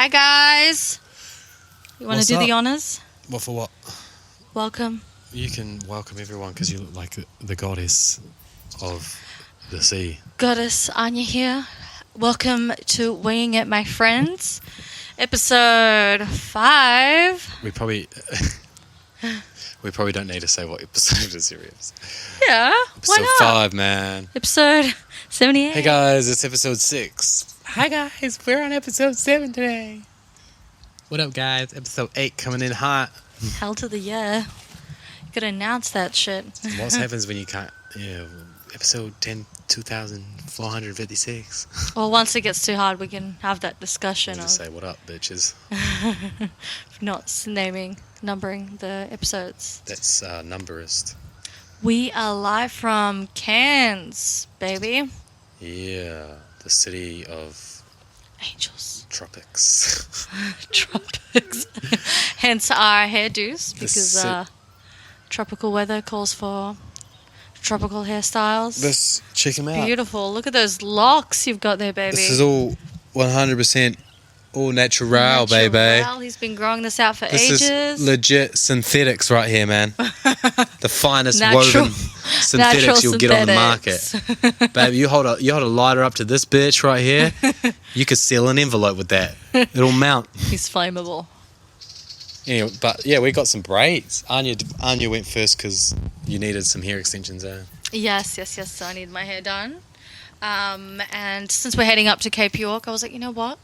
Hi guys. You want to do the honors? What for what? Welcome. You can welcome everyone because you look like the goddess of the sea. Goddess Anya here. Welcome to Wingingit, my friends. Episode 5. We probably don't need to say what episode this is. Yeah, Episode why not? 5, man. Episode 78. Hey guys, it's episode 6. Hi guys, we're on episode 7 today. What up guys? Episode 8 coming in hot. Hell to the yeah. You gotta announce that shit. What happens when you can't? Yeah, episode 10, 2456. Well, once it gets too hard, we can have that discussion We'll of just say what up, bitches. not numbering the episodes. That's numberist. We are live from Cairns, baby. Yeah, the city of Angels. tropics. Tropics. Hence our hairdos, because tropical weather calls for tropical hairstyles. Let's check them out. Beautiful. Look at those locks you've got there, baby. This is all 100% all natural, baby. Well, he's been growing this out for ages. This is legit synthetics right here, man. The finest Natural- woven synthetics you'll get on the market. Baby, you hold a lighter up to this bitch right here, you could seal an envelope with that. It'll mount. He's flammable. Anyway, but yeah, we got some braids. Anya went first because you needed some hair extensions, eh? Yes. So I need my hair done. And since we're heading up to Cape York, I was like, you know what?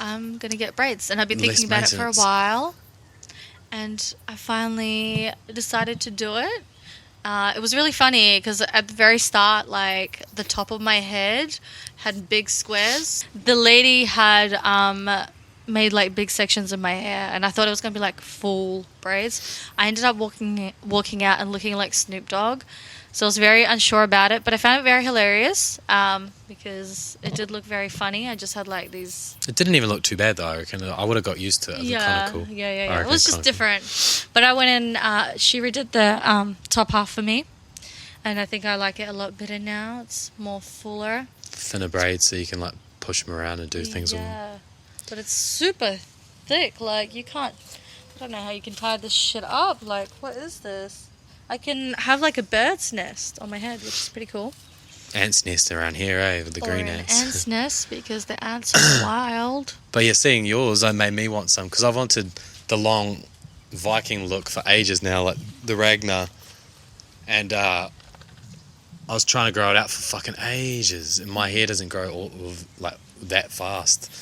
I'm going to get braids. And I've been thinking about it for a while. And I finally decided to do it. It was really funny because at the very start, like, the top of my head had big squares. The lady had made, like, big sections of my hair, and I thought it was going to be, like, full braids. I ended up walking out and looking like Snoop Dogg. So I was very unsure about it, but I found it very hilarious because it did look very funny. I just had, like, these... It didn't even look too bad, though. I reckon I would have got used to it. It looked kind of cool. Yeah. It was just different. But I went in, she redid the top half for me, and I think I like it a lot better now. It's more fuller. Thinner braids so you can, like, push them around and do things with them. Yeah, but it's super thick. Like, you can't... I don't know how you can tie this shit up. Like, what is this? I can have, like, a bird's nest on my head, which is pretty cool. Ants nest around here, eh? With the green ants. An ant's nest, because the ants are wild. But yeah, seeing yours, I made me want some because I've wanted the long Viking look for ages now, like the Ragnar, and I was trying to grow it out for fucking ages, and my hair doesn't grow like that fast.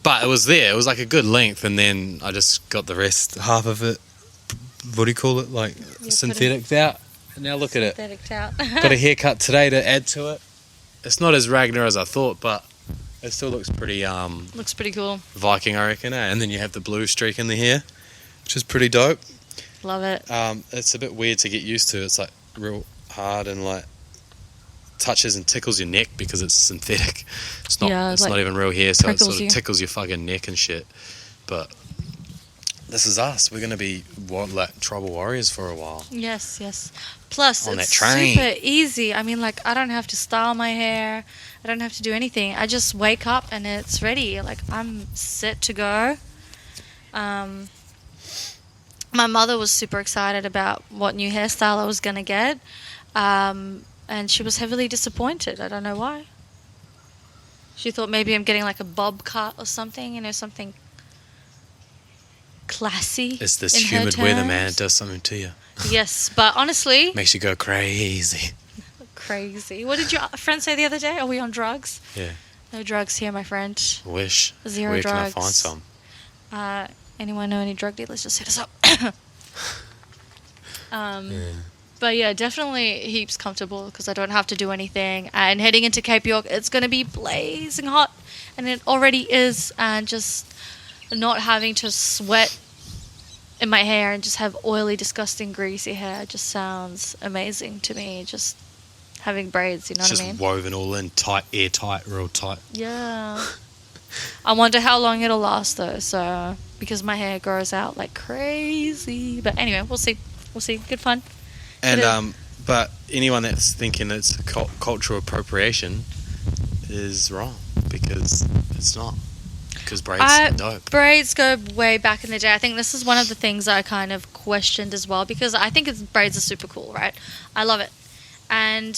But it was there; it was like a good length, and then I just got the rest, half of it. What do you call it? Like synthetic out. And now look at it. Synthetic out. Got a haircut today to add to it. It's not as Ragnar as I thought, but it still looks pretty Looks pretty cool. Viking, I reckon, eh? And then you have the blue streak in the hair, which is pretty dope. Love it. It's a bit weird to get used to. It's like real hard and like touches and tickles your neck because it's synthetic. It's not. Yeah, it's like not even real hair, so it sort of you. tickles your fucking neck and shit. But this is us. We're gonna be like tribal warriors for a while. Yes. Plus, On it's that train. super easy. I mean, like, I don't have to style my hair. I don't have to do anything. I just wake up and it's ready. Like, I'm set to go. My mother was super excited about what new hairstyle I was gonna get, and she was heavily disappointed. I don't know why. She thought maybe I'm getting like a bob cut or something. You know, something classy. It's this in her humid weather, terms. man. It does something to you. Yes, but honestly... Makes you go crazy. Crazy. What did your friend say the other day? Are we on drugs? Yeah. No drugs here, my friend. Wish. Zero Where drugs. can I find some? Anyone know any drug dealers? Just hit us up. Yeah. But yeah, definitely heaps comfortable because I don't have to do anything. And heading into Cape York, it's going to be blazing hot. And it already is. And just not having to sweat in my hair and just have oily, disgusting, greasy hair just sounds amazing to me. Just having braids, you know what I mean? Just woven all in, tight, airtight, real tight. Yeah. I wonder how long it'll last though, so because my hair grows out like crazy. But anyway, we'll see. Good fun. And but anyone that's thinking it's cultural appropriation is wrong because it's not. Because braids are dope. Braids go way back in the day. I think this is one of the things I kind of questioned as well, because I think braids are super cool, right? I love it. And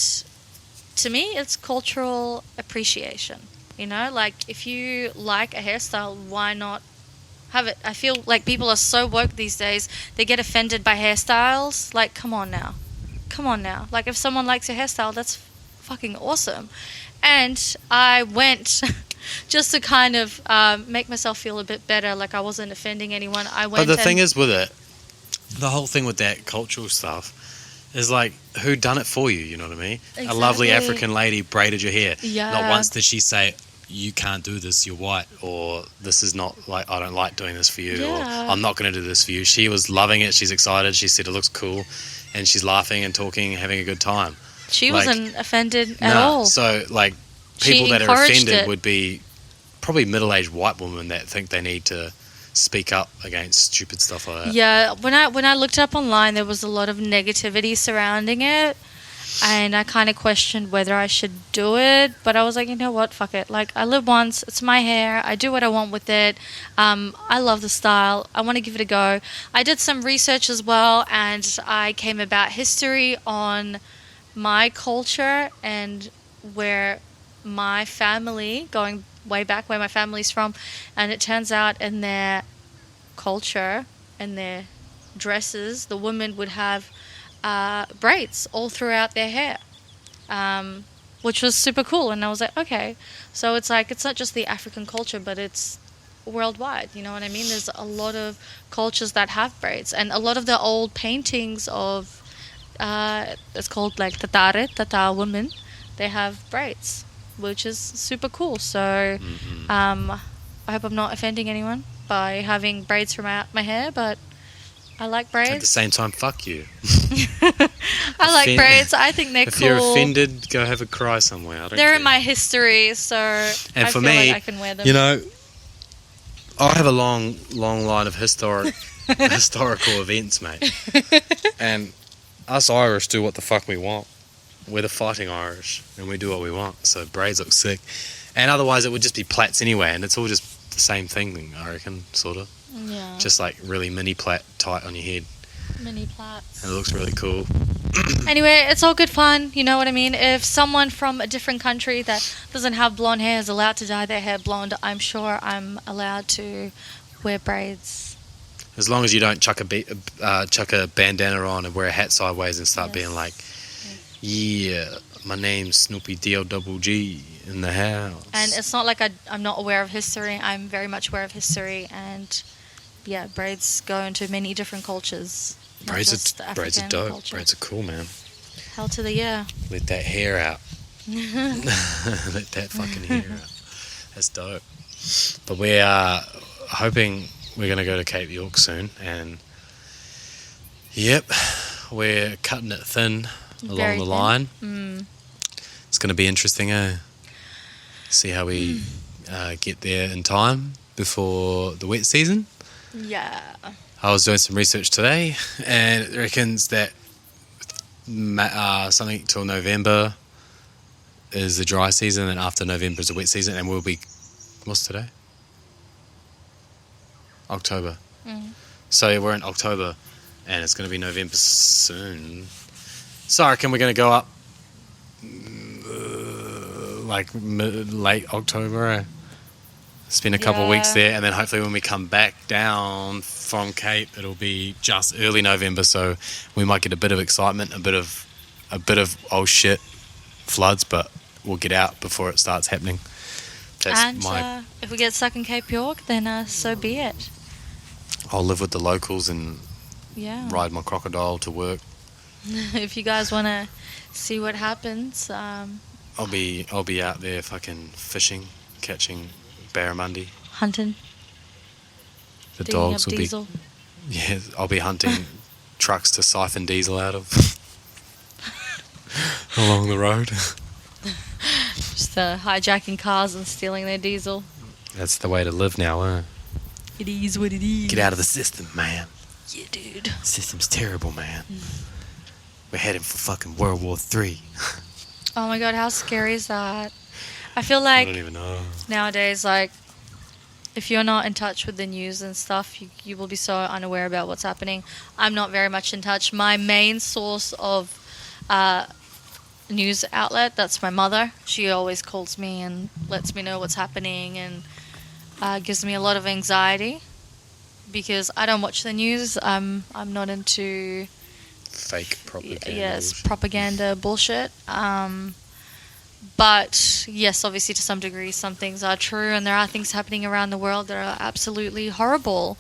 to me, it's cultural appreciation. You know, like if you like a hairstyle, why not have it? I feel like people are so woke these days. They get offended by hairstyles. Like, come on now. Come on now. Like, if someone likes your hairstyle, that's fucking awesome. And I went just to kind of make myself feel a bit better, like I wasn't offending anyone. But the thing is with it, the whole thing with that cultural stuff is like, who done it for you? You know what I mean? Exactly. A lovely African lady braided your hair. Yeah. Not once did she say, you can't do this, you're white, or this is not, like, I don't like doing this for you, or I'm not going to do this for you. She was loving it. She's excited. She said it looks cool, and she's laughing and talking and having a good time. She wasn't offended at all. So, like, people that are offended would be probably middle-aged white women that think they need to speak up against stupid stuff like that. Yeah, when I looked up online, there was a lot of negativity surrounding it, and I kind of questioned whether I should do it, but I was like, you know what, fuck it. Like, I live once, it's my hair, I do what I want with it. I love the style, I want to give it a go. I did some research as well, and I came about history on my culture and where my family, going way back where my family's from, and it turns out in their culture and their dresses, the women would have braids all throughout their hair, which was super cool. And I was like, okay, so it's like, it's not just the African culture, but it's worldwide, you know what I mean? There's a lot of cultures that have braids, and a lot of the old paintings of it's called like Tata women, they have braids, which is super cool. So I hope I'm not offending anyone by having braids for my hair, but I like braids. At the same time, fuck you. I like braids. I think they're if cool. If you're offended, go have a cry somewhere. They're in my history, so and I for feel me, like I can wear them. You know, I have a long line of historical events, mate. And us Irish do what the fuck we want. We're the fighting Irish, and we do what we want. So braids look sick. And otherwise, it would just be plaits anyway, and it's all just the same thing, I reckon, sort of. Yeah. Just like really mini plait tight on your head. Mini plaits. And it looks really cool. Anyway, it's all good fun, you know what I mean? If someone from a different country that doesn't have blonde hair is allowed to dye their hair blonde, I'm sure I'm allowed to wear braids. As long as you don't chuck a bandana on and wear a hat sideways and start being like, yeah, my name's Snoopy D-O-double-G in the house. And it's not like I'm not aware of history. I'm very much aware of history, and yeah, braids go into many different cultures. Braids are dope. Culture. Braids are cool, man. Hell to the yeah. Let that hair out. Let that fucking hair out. That's dope. But we are hoping we're going to go to Cape York soon, and yep, we're cutting it thin along the line. It's going to be interesting, see how we get there in time before the wet season. Yeah. I was doing some research today, and it reckons that something till November is the dry season, and after November is the wet season, and we'll be, what's today? October. So we're in October, and it's going to be November soon. So I reckon we're going to go up like late October, spend a couple of weeks there, and then hopefully when we come back down from Cape, it'll be just early November, so we might get a bit of excitement, a bit of oh shit, floods, but we'll get out before it starts happening. If we get stuck in Cape York, then so be it. I'll live with the locals and ride my crocodile to work. If you guys want to see what happens, I'll be out there fucking fishing, catching barramundi, hunting. The dogs will diesel. be. Yeah, I'll be hunting trucks to siphon diesel out of along the road. Just hijacking cars and stealing their diesel. That's the way to live now, huh? It is what it is. Get out of the system, man. Yeah, dude. System's terrible, man. We're heading for fucking World War III. Oh my god, how scary is that? I feel like I don't even know. nowadays, like, if you're not in touch with the news and stuff, you will be so unaware about what's happening. I'm not very much in touch. My main source of news outlet, that's my mother. She always calls me and lets me know what's happening, and gives me a lot of anxiety because I don't watch the news. I'm not into Fake propaganda. Yes, bullshit. propaganda bullshit. But yes, obviously to some degree, some things are true, and there are things happening around the world that are absolutely horrible.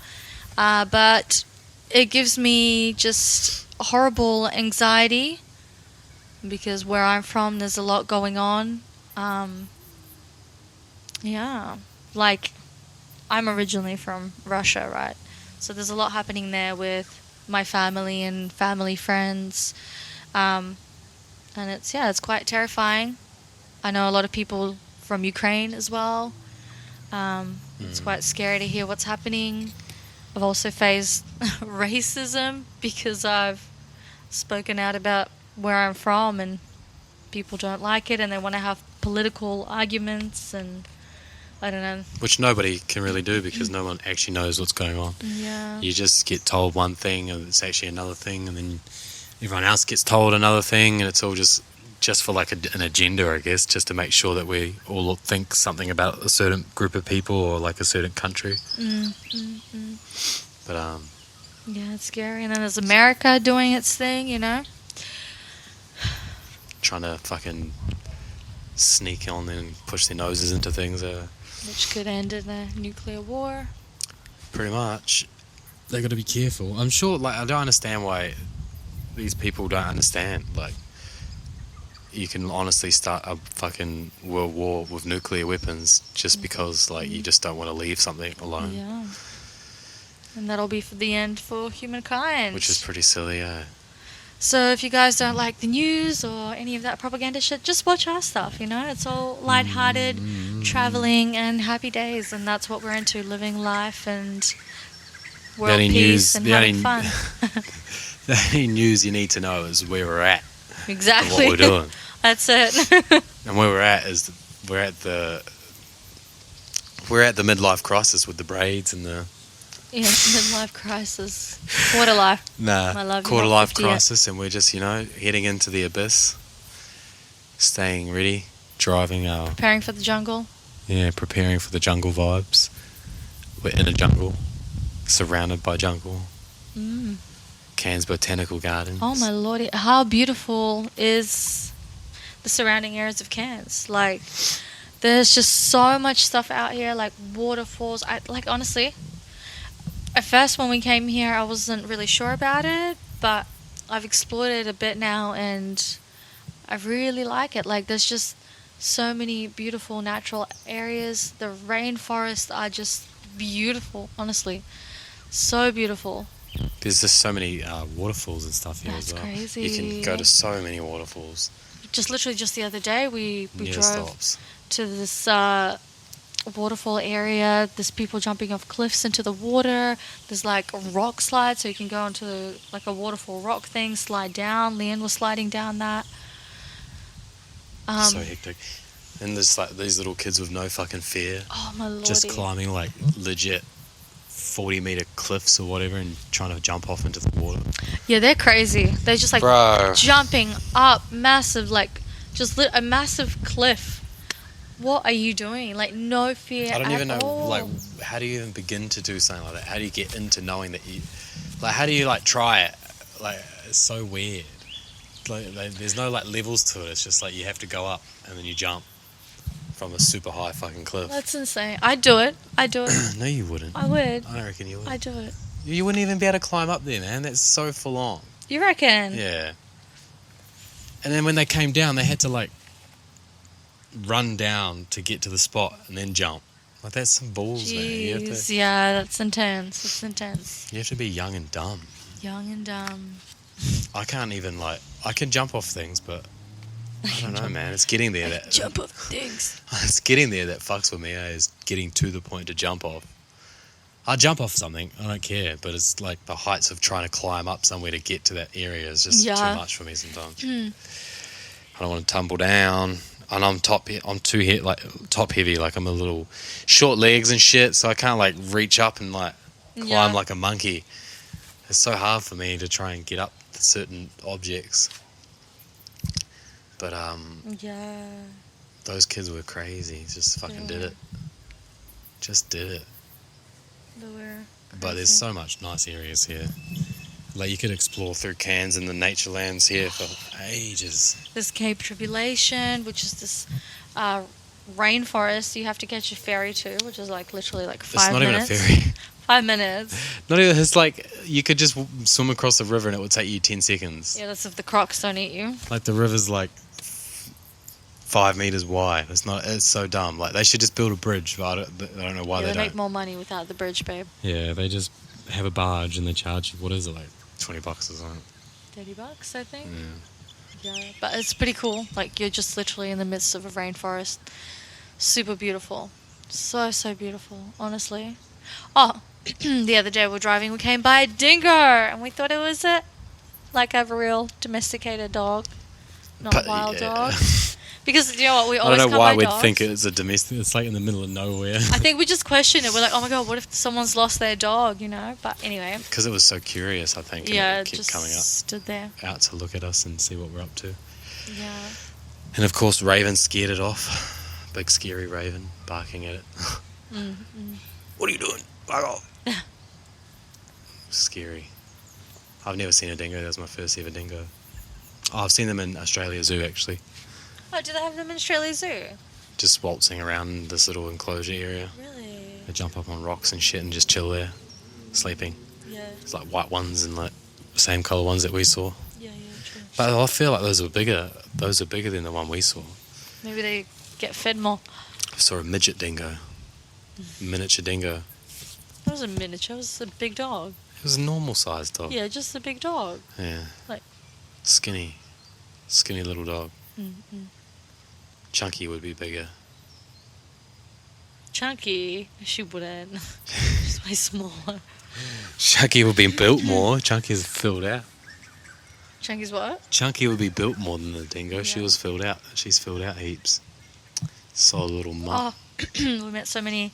But it gives me just horrible anxiety because where I'm from, there's a lot going on. Yeah, like I'm originally from Russia, right? So there's a lot happening there with my family and family friends. And it's quite terrifying. I know a lot of people from Ukraine as well. It's quite scary to hear what's happening. I've also faced racism because I've spoken out about where I'm from, and people don't like it and they want to have political arguments, and I don't know. Which nobody can really do because no one actually knows what's going on. Yeah. You just get told one thing and it's actually another thing, and then everyone else gets told another thing, and it's all just for like an agenda, I guess, just to make sure that we all think something about a certain group of people or like a certain country. But yeah, it's scary. And then there's America doing its thing, you know. Trying to fucking sneak on and push their noses into things. Which could end in a nuclear war. Pretty much. They got to be careful. I'm sure, like, I don't understand why these people don't understand. Like, you can honestly start a fucking world war with nuclear weapons just because, like, you just don't want to leave something alone. Yeah. And that'll be for the end for humankind. Which is pretty silly, yeah. So if you guys don't like the news or any of that propaganda shit, just watch our stuff, you know? It's all lighthearted, traveling, and happy days, and that's what we're into, living life and world peace and having fun. The only news you need to know is where we're at. Exactly. And what we're doing. That's it. And where we're at is we're at the midlife crisis with the braids and the midlife crisis, quarter life. Nah, I love you, quarter not life 50 yet. crisis, and we're just heading into the abyss, staying ready, driving our Preparing for the jungle. preparing for the jungle vibes. We're in a jungle, surrounded by jungle. Cairns Botanical Gardens. Oh my lordy, how beautiful is the surrounding areas of Cairns? Like, there's just so much stuff out here, like waterfalls. Honestly, at first when we came here, I wasn't really sure about it, but I've explored it a bit now, and I really like it. Like, there's just so many beautiful natural areas. The rainforests are just beautiful, honestly. So beautiful. There's just so many waterfalls and stuff here That's as well. crazy. You can go to so many waterfalls. Just literally just the other day, we Near drove stops. to this waterfall area. There's people jumping off cliffs into the water. There's like a rock slide, so you can go onto like a waterfall rock thing, slide down. Leanne was sliding down that. So hectic. And there's like these little kids with no fucking fear. Oh my lordy. Just climbing like legit 40-meter cliffs or whatever and trying to jump off into the water. Yeah, they're crazy. They're just like Bro. jumping up massive, like just a massive cliff. What are you doing? Like, no fear I don't even know, all. like, how do you even begin to do something like that? How do you get into knowing that you, like, how do you, like, try it? Like, it's so weird. Like, there's no, like, levels to it. It's just, like, you have to go up and then you jump from a super high fucking cliff. That's insane. I'd do it. No, you wouldn't. I would. I don't reckon you would. I'd do it. You wouldn't even be able to climb up there, man. That's so full on. You reckon? Yeah. And then when they came down, they had to, like, run down to get to the spot and then jump. Like, that's some balls, man. Jeez, yeah, that's intense. It's intense. You have to be young and dumb. Young and dumb. I can't even, like, I can jump off things, but I don't know, man. It's getting there. That Jump off things. It's getting there that fucks with me, is getting to the point to jump off. I jump off something, I don't care, but it's like the heights of trying to climb up somewhere to get to that area is just too much for me sometimes. I don't want to tumble down. and I'm top heavy. Like I'm a little short legs and shit, so I can't like reach up and like climb like a monkey. It's so hard for me to try and get up to certain objects. But those kids were crazy. Just fucking did it. Just did it. They were crazy. But there's so much nice areas here. Like you could explore through Cairns and the nature lands here for ages. There's Cape Tribulation, which is this rainforest you have to catch a ferry to, which is like literally like 5 minutes. It's not even a ferry. 5 minutes. Not even. It's like you could just swim across the river and it would take you 10 seconds. Yeah, that's if the crocs don't eat you. Like the river's like 5 meters wide. It's so dumb. Like they should just build a bridge, but I don't know why they don't. They make more money without the bridge, babe. Yeah, they just have a barge and they charge you, what is it, like $20 or something? $30, I think. Yeah, but it's pretty cool. Like you're just literally in the midst of a rainforest. Super beautiful. So beautiful, honestly. Oh, the other day we were driving, we came by a dingo and we thought it was a real domesticated dog, not a wild dog. Because you know what, we always I don't know why we'd dogs. think it's a domestic. It's like in the middle of nowhere. I think we just question it. We're like, oh my god, what if someone's lost their dog? You know. But anyway. Because it was so curious, I think. Yeah, and it kept just coming up, stood there out to look at us and see what we're up to. Yeah. And of course, Raven scared it off. Big scary Raven barking at it. What are you doing? Back off. Scary. I've never seen a dingo. That was my first ever dingo. Oh, I've seen them in Australia Zoo actually. Oh, do they have them in Australia Zoo? Just waltzing around this little enclosure area. Really? They jump up on rocks and shit and just chill there, sleeping. Yeah. It's like white ones and like the same colour ones that we saw. Yeah, true. But I feel like those are bigger. Those are bigger than the one we saw. Maybe they get fed more. I saw a midget dingo. Miniature dingo. It was a miniature. It was a big dog. It was a normal sized dog. Yeah, just a big dog. Yeah. Like skinny little dog. Chunky would be bigger. Chunky? She wouldn't. She's way smaller. Chunky would be built more. Chunky's filled out. Chunky's what? Chunky would be built more than the dingo. Yeah. She was filled out. She's filled out heaps. Solid little mutt. Oh, we met so many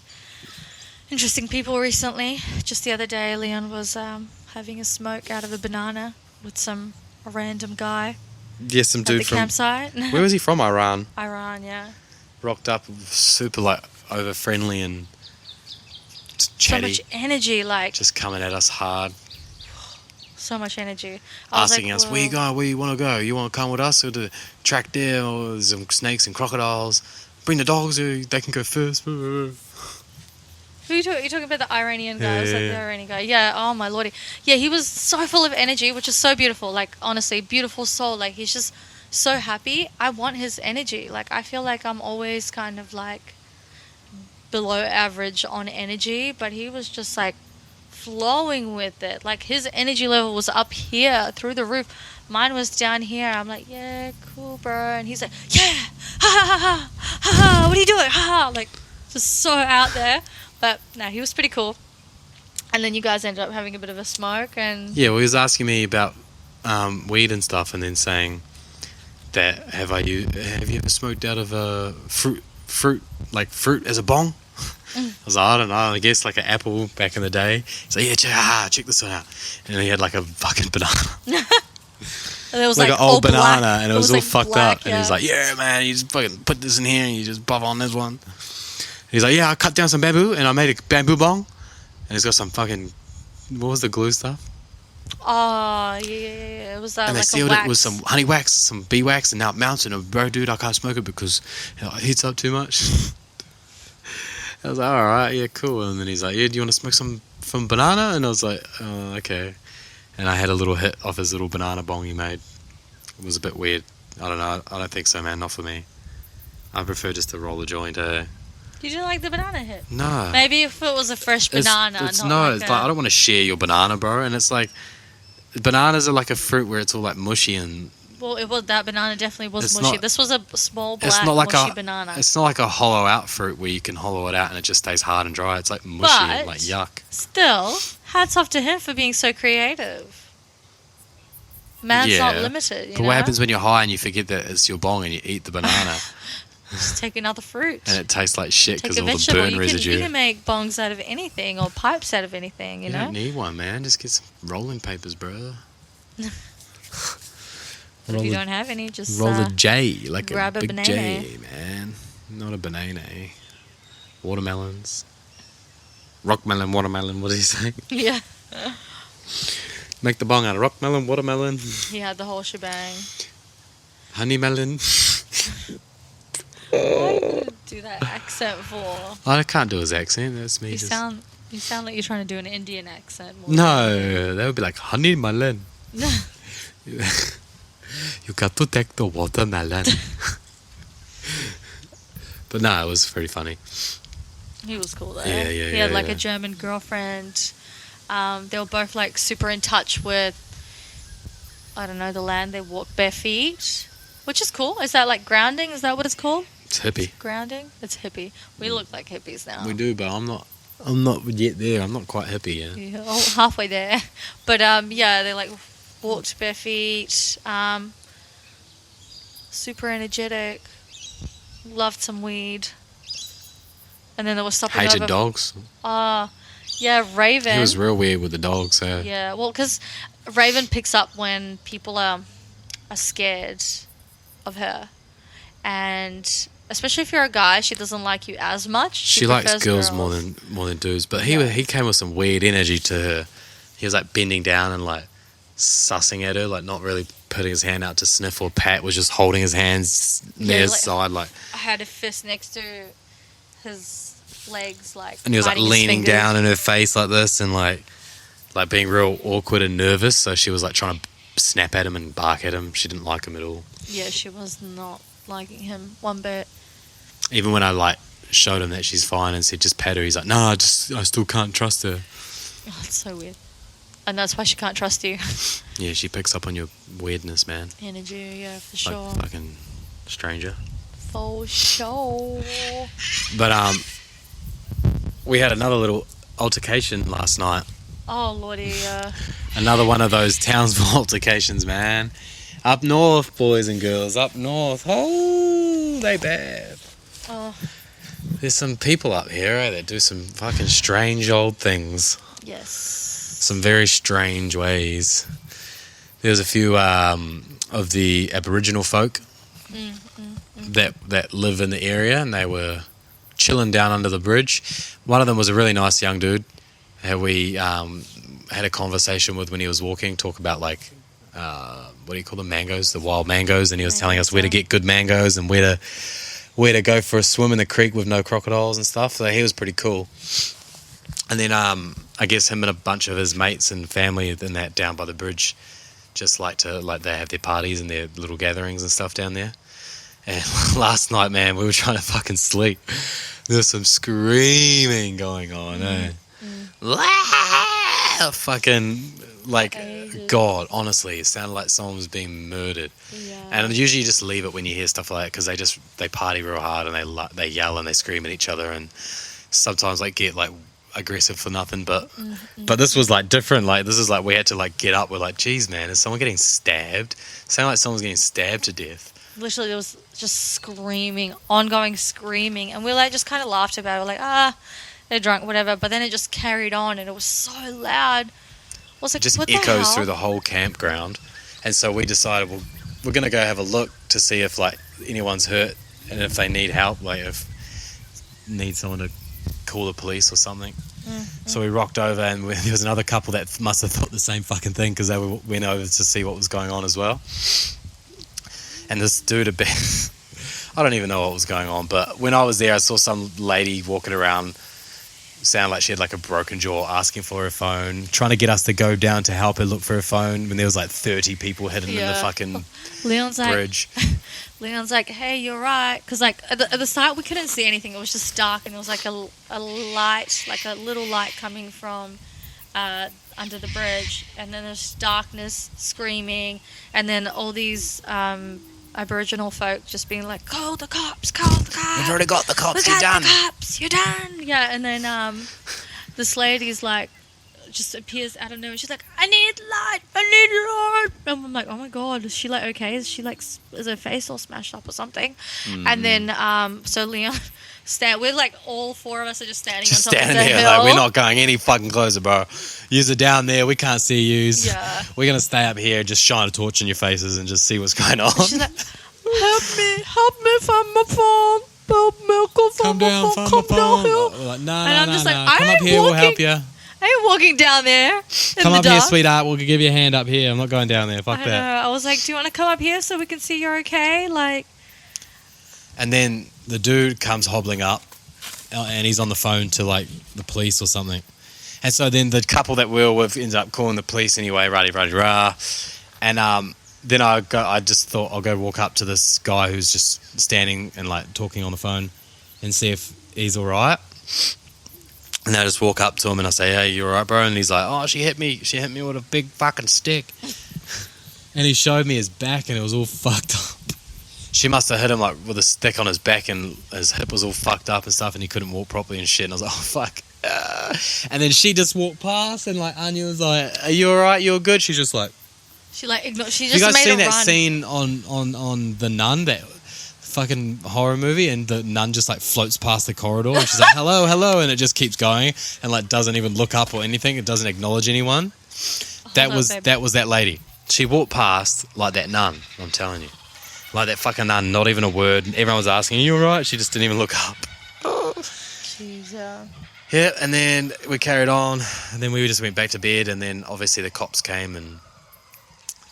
interesting people recently. Just the other day, Leon was having a smoke out of a banana with a random guy. Yeah, some dude at the campsite. Where was he from? Iran. Iran, yeah. Rocked up, super like over friendly and chatty. So much energy, like just coming at us hard. So much energy. Asking us, where you going? Where you want to go? You want to come with us or the track there? Or there's some snakes and crocodiles. Bring the dogs, or they can go first. Who are you talking about? The Iranian guy? Yeah, Was that the Iranian guy? Yeah, oh my lordy. Yeah, he was so full of energy, which is so beautiful. Like, honestly, beautiful soul. Like, he's just so happy. I want his energy. Like, I feel like I'm always kind of like below average on energy, but he was just like flowing with it. Like, his energy level was up here through the roof. Mine was down here. I'm like, yeah, cool, bro. And he's like, yeah, ha ha ha ha ha ha. What are you doing? Ha ha. Like, just so out there. But no, he was pretty cool. And then you guys ended up having a bit of a smoke, and yeah, well, he was asking me about weed and stuff, and then saying that have you ever smoked out of a fruit as a bong? I was like, I don't know. I guess like an apple back in the day. He's like, yeah, check this one out. And he had like a fucking banana. And it was like an old banana, black. and it was all like fucked black, up. And he's like, yeah, man, you just fucking put this in here, and you just puff on this one. He's like, yeah, I cut down some bamboo and I made a bamboo bong. And he's got some fucking, what was the glue stuff? Oh, yeah. It was and like they sealed a wax. it with some honey wax, some bee wax, and now it mounts. And bro, dude, I can't smoke it because it heats up too much. I was like, all right, yeah, cool. And then he's like, yeah, do you want to smoke some from banana? And I was like, oh, okay. And I had a little hit off his little banana bong he made. It was a bit weird. I don't know. I don't think so, man. Not for me. I prefer just to roll a joint. You didn't like the banana hit? No. Maybe if it was a fresh banana. It's like I don't want to share your banana, bro. And it's like, bananas are like a fruit where it's all like mushy and. Well, that banana definitely was mushy. This was a small black mushy banana. It's not like a hollow out fruit where you can hollow it out and it just stays hard and dry. It's like mushy and like yuck. Still, hats off to him for being so creative. Man's not limited. But what happens when you're high and you forget that it's your bong and you eat the banana? Just take another fruit. And it tastes like shit Take because a all the vegetable. burn residue. You can make bongs out of anything or pipes out of anything, you know? don't need one, man. Just get some rolling papers, bro. But if you don't have any, just roll a J, like grab a big banana. J, man. Not a banana. Watermelons. Rockmelon, watermelon, what did he say? Yeah. Make the bong out of rockmelon, watermelon. He had the whole shebang. Honey melon. Why do you do that accent for? I can't do his accent. That's me. You sound like you're trying to do an Indian accent. No, that would be like honey melon. You got to take the watermelon. But no, it was pretty funny. He was cool though. Yeah, He had like a German girlfriend. They were both like super in touch with, I don't know, the land. They walk bare feet, which is cool. Is that like grounding? Is that what it's called? It's hippie. Grounding? It's hippie. We look like hippies now. We do, but I'm not yet there. I'm not quite hippie yet. Yeah, halfway there. But yeah, they like walked bare feet. Super energetic. Loved some weed. And then they were stopping over. Hated dogs. Yeah, Raven. He was real weird with the dogs. Yeah, well, because Raven picks up when people are scared of her. And especially if you're a guy, she doesn't like you as much. She likes girls more than dudes. But he came with some weird energy to her. He was like bending down and like sussing at her, like not really putting his hand out to sniff or pat, was just holding his hands near his side, like. I had a fist next to his legs, like. And he was like leaning down in her face like this, and like being real awkward and nervous. So she was like trying to snap at him and bark at him. She didn't like him at all. Yeah, she was not liking him one bit. Even when I like showed him that she's fine and said just pat her, he's like, no, I still can't trust her. Oh, it's so weird. And that's why she can't trust you. Yeah, she picks up on your weirdness, man. Energy, yeah, for Like sure. fucking stranger. For sure. But we had another little altercation last night. Oh, Lordy. Another one of those Townsville altercations, man. Up north, boys and girls, up north. Oh, they bad. Oh. There's some people up here that do some fucking strange old things. Yes. Some very strange ways. There's a few of the Aboriginal folk that live in the area, and they were chilling down under the bridge. One of them was a really nice young dude who we had a conversation with when he was walking, talk about like what do you call them, mangoes, the wild mangoes, and he was telling us where to get good mangoes and where to go for a swim in the creek with no crocodiles and stuff. So he was pretty cool. And then I guess him and a bunch of his mates and family and that down by the bridge just they have their parties and their little gatherings and stuff down there. And last night, man, we were trying to fucking sleep. There was some screaming going on, fucking, like, God, honestly, it sounded like someone was being murdered. Yeah. And usually you just leave it when you hear stuff like that, because they party real hard and they yell and they scream at each other, and sometimes like get like aggressive for nothing. But this was like different. Like, this is like we had to like get up. We're like, geez, man, is someone getting stabbed? It sounded like someone's getting stabbed to death. Literally, there was just screaming, ongoing screaming, and we like just kind of laughed about it. We're like, they're drunk, whatever. But then it just carried on, and it was so loud. It just echoes through the whole campground. And so we decided, well, we're going to go have a look to see if like anyone's hurt and if they need help, like if need someone to call the police or something. So we rocked over, and there was another couple that must have thought the same fucking thing, because they went over to see what was going on as well. And this dude I don't even know what was going on, but when I was there, I saw some lady walking around, sounded like she had like a broken jaw, asking for her phone, trying to get us to go down to help her look for her phone, when there was like 30 people hidden in the fucking bridge. Leon's like, hey, you're right. Because like at the start, we couldn't see anything. It was just dark, and it was like a light, like a little light coming from under the bridge. And then there's darkness, screaming, and then all these Aboriginal folk just being like, call the cops. We've already got the cops, you're done. The cops, you're done. Yeah, and then this lady's like just appears out of nowhere. She's like, I need light. And I'm like, oh my god, is she like okay? Is she like, is her face all smashed up or something? And then so Leon, we're like all four of us are just standing on top of the hill. Like, we're not going any fucking closer, bro. Yous are down there. We can't see yous. Yeah. We're gonna stay up here, just shine a torch in your faces and just see what's going on. She's like, help me find my phone. Help me, Come down, find my phone. We're like, no, and I'm just like, come up here, we'll help you. I ain't walking down there. Come up here, sweetheart. We'll give you a hand up here. I'm not going down there. Fuck that. I was like, do you want to come up here so we can see you're okay? Like. And then the dude comes hobbling up, and he's on the phone to like the police or something. And so then the couple that we were with ends up calling the police anyway, rah. And then I just thought I'll go walk up to this guy who's just standing and like talking on the phone and see if he's all right. And I just walk up to him and I say, hey, you all right, bro? And he's like, oh, she hit me with a big fucking stick. And he showed me his back and it was all fucked up. She must have hit him like with a stick on his back and his hip was all fucked up and stuff and he couldn't walk properly and shit. And I was like, oh, fuck. And then she just walked past and like Anya was like, are you all right? You're good? She's just like... She like ignored... She just made a run. You guys seen that scene on The Nun, that fucking horror movie, and the nun just like floats past the corridor and she's like, hello, and it just keeps going and like doesn't even look up or anything. It doesn't acknowledge anyone. That was that lady. She walked past like that nun, I'm telling you. Like that fucking nun, not even a word. Everyone was asking, are you alright? She just didn't even look up. She's Yeah, and then we carried on and then we just went back to bed and then obviously the cops came and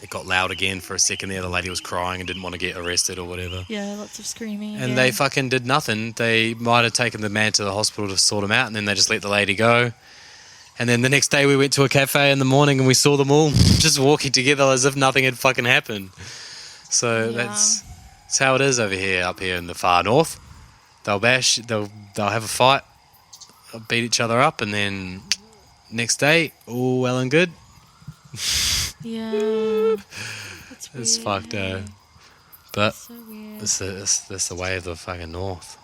it got loud again for a second there. The lady was crying and didn't want to get arrested or whatever. Yeah, lots of screaming. And they fucking did nothing. They might have taken the man to the hospital to sort him out and then they just let the lady go. And then the next day we went to a cafe in the morning and we saw them all just walking together as if nothing had fucking happened. So that's how it is over here, up here in the far north. They'll bash, they'll have a fight, they'll beat each other up, and then next day, all well and good. Yeah, that's weird. It's fucked out. But so weird. That's the way of the fucking north.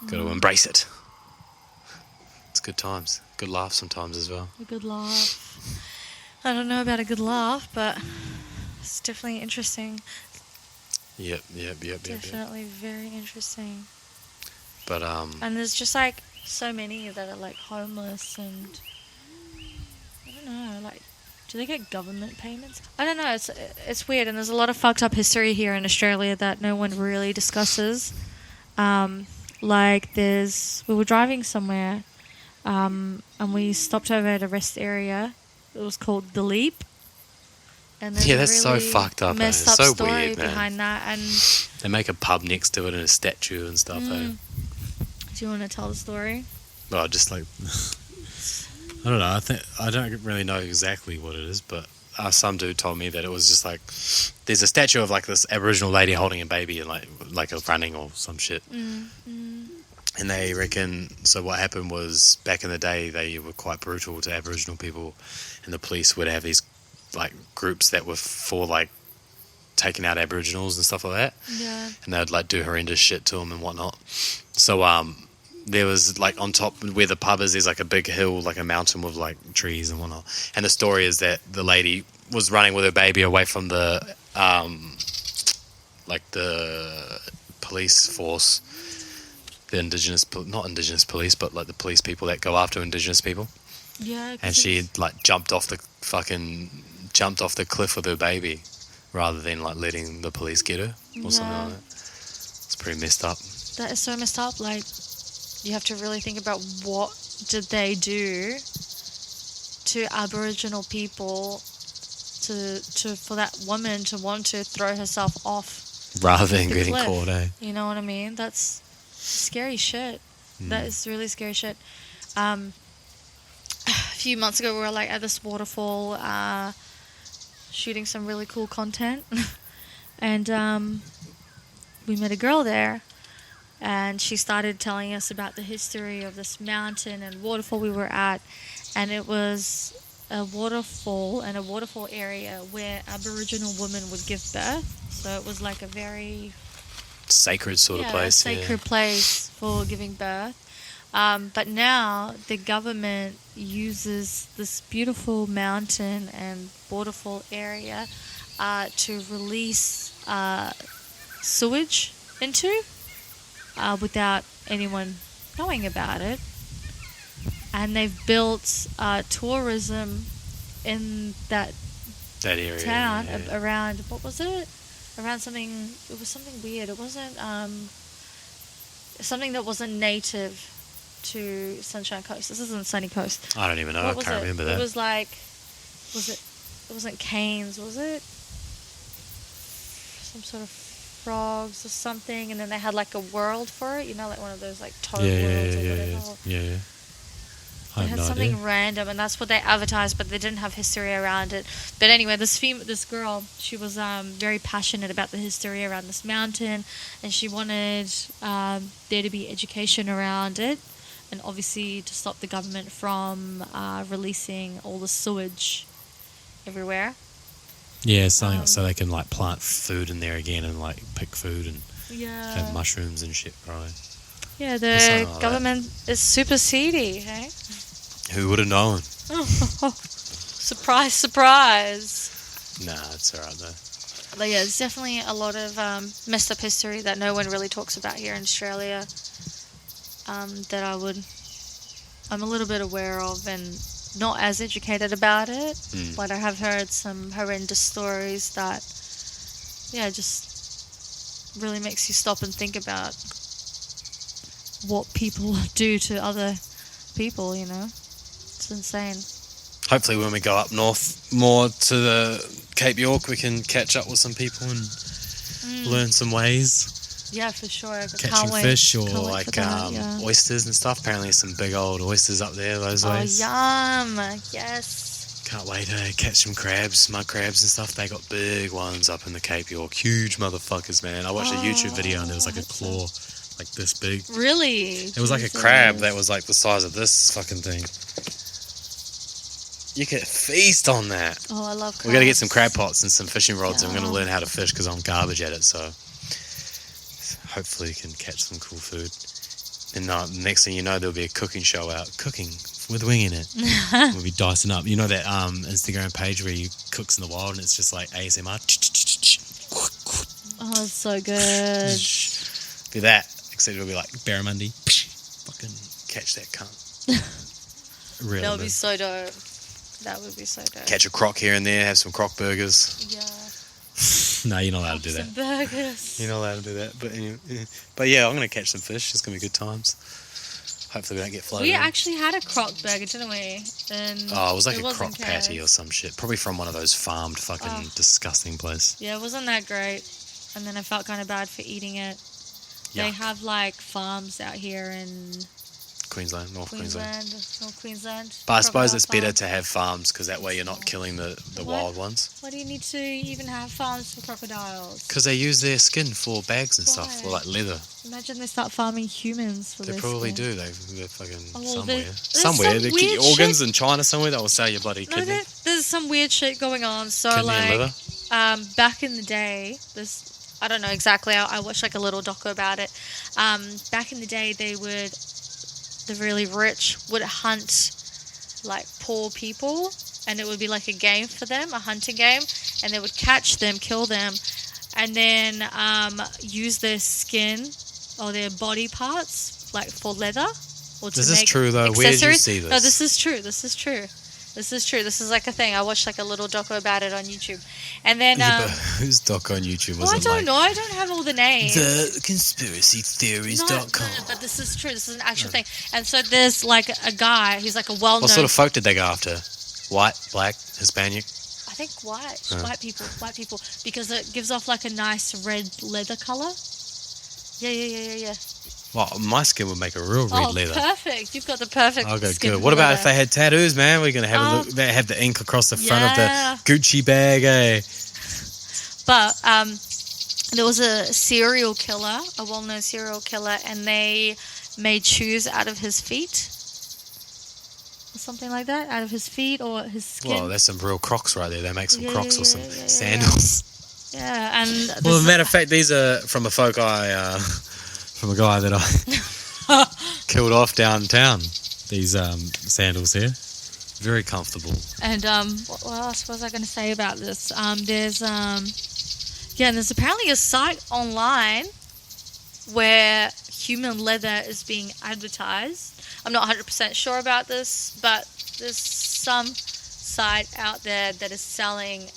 Got to embrace it. It's good times, good laughs sometimes as well. A good laugh. I don't know about a good laugh, but it's definitely interesting. Yep. Definitely very interesting. But and there's just like so many that are like homeless and I don't know, like, do they get government payments? I don't know. It's weird, and there's a lot of fucked up history here in Australia that no one really discusses. Like we were driving somewhere, and we stopped over at a rest area. It was called The Leap. And that's really so fucked up. Messed up so story weird, man. behind that, and they make a pub next to it and a statue and stuff. Do you want to tell the story? Well, just like I don't know. I don't really know exactly what it is, but some dude told me that it was just like there's a statue of like this Aboriginal lady holding a baby and like a running or some shit. And they reckon, so what happened was back in the day they were quite brutal to Aboriginal people, and the police would have these like groups that were for like taking out Aboriginals and stuff like that. Yeah. And they'd like do horrendous shit to them and whatnot. So there was like on top where the pub is, there's like a big hill, like a mountain with like trees and whatnot. And the story is that the lady was running with her baby away from the like the police force, the not indigenous police, but like the police people that go after indigenous people. Yeah. And she had like jumped off the cliff with her baby rather than like letting the police get her or something like that. It's pretty messed up. That is so messed up. Like, you have to really think about what did they do to Aboriginal people for that woman to want to throw herself off rather than the getting cliff. caught, eh? You know what I mean? That's scary shit. That is really scary shit. A few months ago we were like at this waterfall shooting some really cool content and we met a girl there, and she started telling us about the history of this mountain and waterfall we were at, and it was a waterfall area where Aboriginal women would give birth. So it was like a very sacred sort of place. Sacred place for giving birth. But now the government uses this beautiful mountain and waterfall area to release sewage into without anyone knowing about it. And they've built tourism in that area town around, what was it? Around something, it was something weird. It wasn't something that wasn't native to Sunshine Coast. This isn't Sunny Coast. I don't even know. I can't remember that. It was like, it wasn't canes, was it? Some sort of frogs or something, and then they had like a world for it, like one of those like toad worlds or whatever. Yeah. They had something random, and that's what they advertised, but they didn't have history around it. But anyway, this girl, she was very passionate about the history around this mountain, and she wanted there to be education around it, and obviously to stop the government from releasing all the sewage everywhere. Yeah, so they can like plant food in there again and like pick food and have mushrooms and shit, right? Yeah, the government is super seedy, hey? Who would have known? Surprise, surprise. Nah, it's alright though. But yeah, there's definitely a lot of messed up history that no one really talks about here in Australia that I'm a little bit aware of and not as educated about it, but I have heard some horrendous stories that, just really makes you stop and think about what people do to other people, It's insane. Hopefully when we go up north more to the Cape York, we can catch up with some people and learn some ways. Yeah, for sure. Catching fish or like oysters and stuff. Apparently there's some big old oysters up there those ways. Oh, yum. Yes. Can't wait to catch some crabs, mud crabs and stuff. They got big ones up in the Cape York. Huge motherfuckers, man. I watched a YouTube video and there was like a claw like this big. Really? It was like a crab that was like the size of this fucking thing. You could feast on that. Oh, I love crabs. We got to get some crab pots and some fishing rods. I'm going to learn how to fish because I'm garbage at it. So hopefully you can catch some cool food. And next thing you know, there'll be a cooking show out. Cooking with Wingingit. We'll be dicing up. You know that Instagram page where you cooks in the wild and it's just like ASMR? Oh, it's so good. Be that. Except it'll be like barramundi. Fucking catch that cunt. Really, that would be so dope. That would be so dope. Catch a croc here and there, have some croc burgers. Yeah. No, you're not allowed to do that. Some burgers. You're not allowed to do that. But yeah, I'm going to catch some fish. It's going to be good times. Hopefully we don't get flooded. We actually had a croc burger, didn't we? And it was like a croc patty or some shit. Probably from one of those farmed fucking disgusting place. Yeah, it wasn't that great. And then I felt kind of bad for eating it. Yuck. They have like farms out here in North Queensland. But I suppose it's better to have farms because that way you're not killing the wild ones. Why do you need to even have farms for crocodiles? Because they use their skin for bags and stuff, for like leather. Imagine they start farming humans for They probably do. They're fucking somewhere. Somewhere. They get your organs in China somewhere that will sell your bloody kidney. There's some weird shit going on. So kidney and liver? Back in the day, I don't know exactly. I watched like a little doco about it. Back in the day, the really rich would hunt like poor people, and it would be like a game for them, a hunting game, and they would catch them, kill them, and then use their skin or their body parts like for leather or to This make is true though. accessories. Where did you see this? No, this is true. This is like a thing. I watched like a little doco about it on YouTube. And then but whose doc on YouTube was I don't know. I don't have all the names. The conspiracytheories.com. No, but this is true. This is an actual thing. And so there's like a guy. He's like a well-known. What sort of folk did they go after? White, black, Hispanic? I think white people, because it gives off like a nice red leather color. Yeah. Well, my skin would make a real red leather. Perfect. You've got the perfect Okay, skin. good. What about if they had tattoos, man? We're going to have a look. They have the ink across the front of the Gucci bag, eh? But there was a serial killer, a well-known serial killer, and they made shoes out of his feet. Or something like that, out of his feet or his skin. Well, that's some real Crocs right there. They make some Crocs or some sandals. Yeah, and... Well, as a matter of fact, these are from a guy that I killed off downtown. These sandals here. Very comfortable. And what else was I going to say about this? There's apparently a site online where human leather is being advertised. I'm not 100% sure about this, but there's some site out there that is selling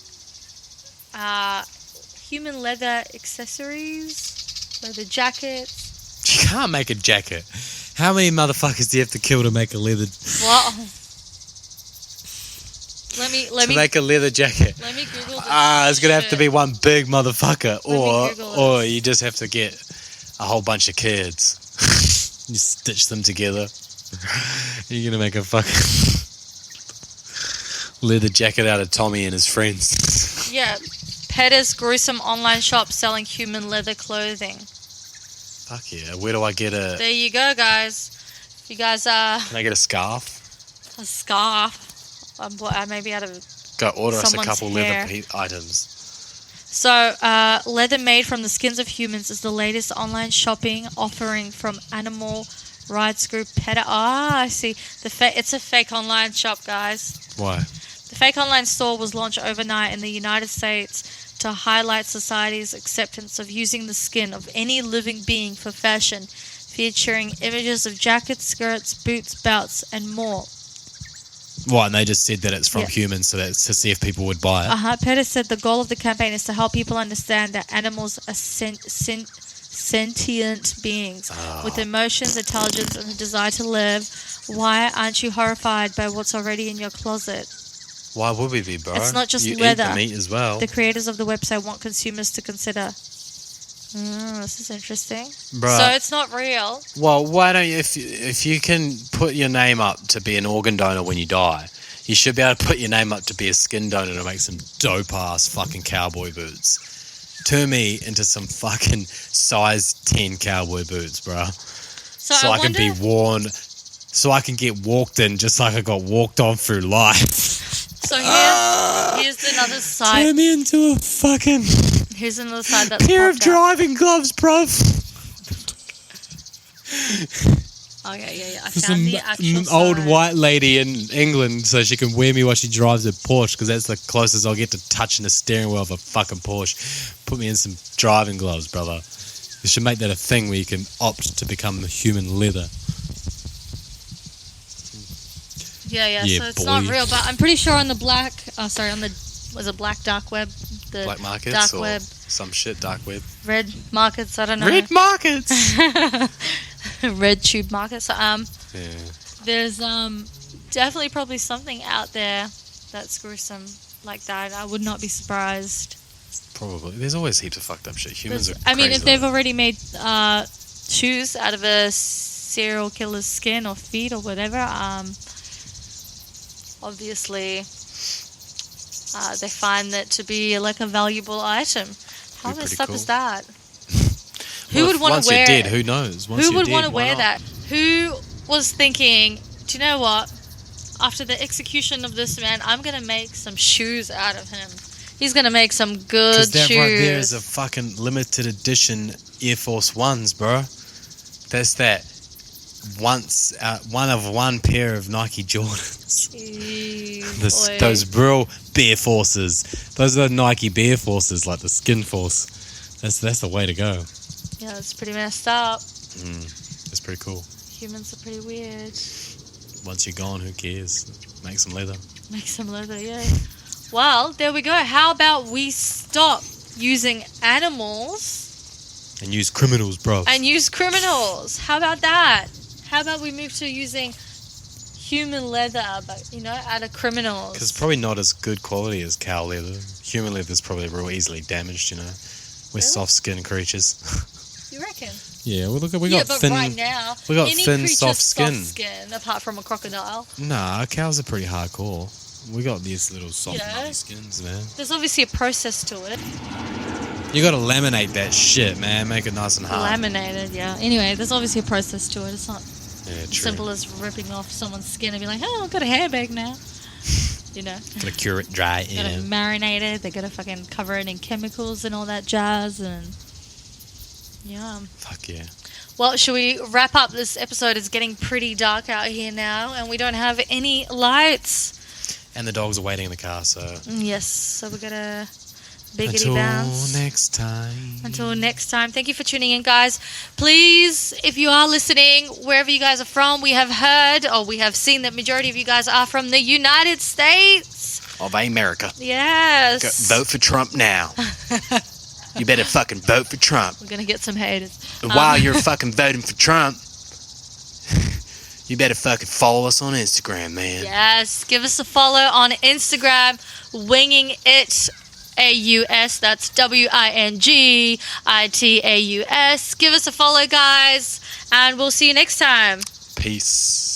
human leather accessories, leather jackets. You can't make a jacket. How many motherfuckers do you have to kill to make a leather? Well, let me make a leather jacket. Let me Google this. It's gonna have to be one big motherfucker, or this. you just have to get a whole bunch of kids. You stitch them together. You're gonna make a fucking leather jacket out of Tommy and his friends. Yeah, Petter's gruesome online shop selling human leather clothing. Fuck yeah! Where do I get a? There you go, guys. You guys Can I get a scarf? A scarf. I maybe out of Go order us a couple hair. leather items. So, leather made from the skins of humans is the latest online shopping offering from animal rights group PETA. I see. It's a fake online shop, guys. Why? The fake online store was launched overnight in the United States to highlight society's acceptance of using the skin of any living being for fashion, featuring images of jackets, skirts, boots, belts, and more. What, and they just said that it's from humans, so that's to see if people would buy it? Pettis said the goal of the campaign is to help people understand that animals are sentient beings with emotions, intelligence, and a desire to live. Why aren't you horrified by what's already in your closet? Why would we be, bro? It's not just you leather. Eat the meat as well. The creators of the website want consumers to consider. This is interesting. Bruh. So it's not real. Well, why don't you, if you can put your name up to be an organ donor when you die, you should be able to put your name up to be a skin donor to make some dope-ass fucking cowboy boots. Turn me into some fucking size 10 cowboy boots, bro. So I can be worn, so I can get walked in just like I got walked on through life. So here's another side. Turn me into a fucking... Here's another side that's pair of popped up. driving gloves, bruv. Oh, yeah. I For found some the actual old side. white lady in England so she can wear me while she drives a Porsche, because that's the closest I'll get to touching the steering wheel of a fucking Porsche. Put me in some driving gloves, brother. You should make that a thing where you can opt to become human leather. Yeah, Yeah, so it's boy. not real, but I'm pretty sure on the black dark web, the Black markets dark or web, some shit, dark web. red markets, I don't know. Red markets! Red tube markets. Yeah. There's definitely probably something out there that's gruesome like that. I would not be surprised. Probably. There's always heaps of fucked up shit. Humans are crazy. I mean, if they've already made shoes out of a serial killer's skin or feet or whatever, obviously they find that to be like a valuable item. How messed up is that? Who would want to wear? Once you're dead, who knows? Who would want to wear that? Who was thinking, do you know what? After the execution of this man, I'm going to make some shoes out of him. He's going to make some good shoes. Because that right there is a fucking limited edition Air Force Ones, bro. That's that one of one pair of Nike Jordans. Those real Bear Forces. Those are the Nike Bear Forces, like the Skin Force. That's the way to go. Yeah, it's pretty messed up. It's pretty cool. Humans are pretty weird. Once you're gone, who cares? Make some leather. Make some leather, yeah. Well, there we go. How about we stop using animals and use criminals, bro? And use criminals. How about that? How about we move to using human leather, but out of criminals? Because it's probably not as good quality as cow leather. Human leather is probably real easily damaged. We're soft-skinned creatures. You reckon? Yeah, well, we got but thin. Right now, we got any thin, soft skin. Apart from a crocodile. Nah, cows are pretty hardcore. We got these little soft nutty skins, man. There's obviously a process to it. You got to laminate that shit, man. Make it nice and hard. Laminated, yeah. Anyway, there's obviously a process to it. It's not as simple as ripping off someone's skin and be like, oh, I've got a hairbag now. Gotta cure it dry. Gotta marinate it. They gotta fucking cover it in chemicals and all that jazz. And yeah. Fuck yeah. Well, should we wrap up? This episode is getting pretty dark out here now, and we don't have any lights. And the dogs are waiting in the car, so... Yes, so we're going to biggity bounce. Until next time. Thank you for tuning in, guys. Please, if you are listening, wherever you guys are from, we have heard, or we have seen that majority of you guys are from the United States. Of America. Yes. Vote for Trump now. You better fucking vote for Trump. We're going to get some haters. While you're fucking voting for Trump, you better fucking follow us on Instagram, man. Yes, give us a follow on Instagram, Wingingit AUS. That's WINGITAUS. Give us a follow, guys, and we'll see you next time. Peace.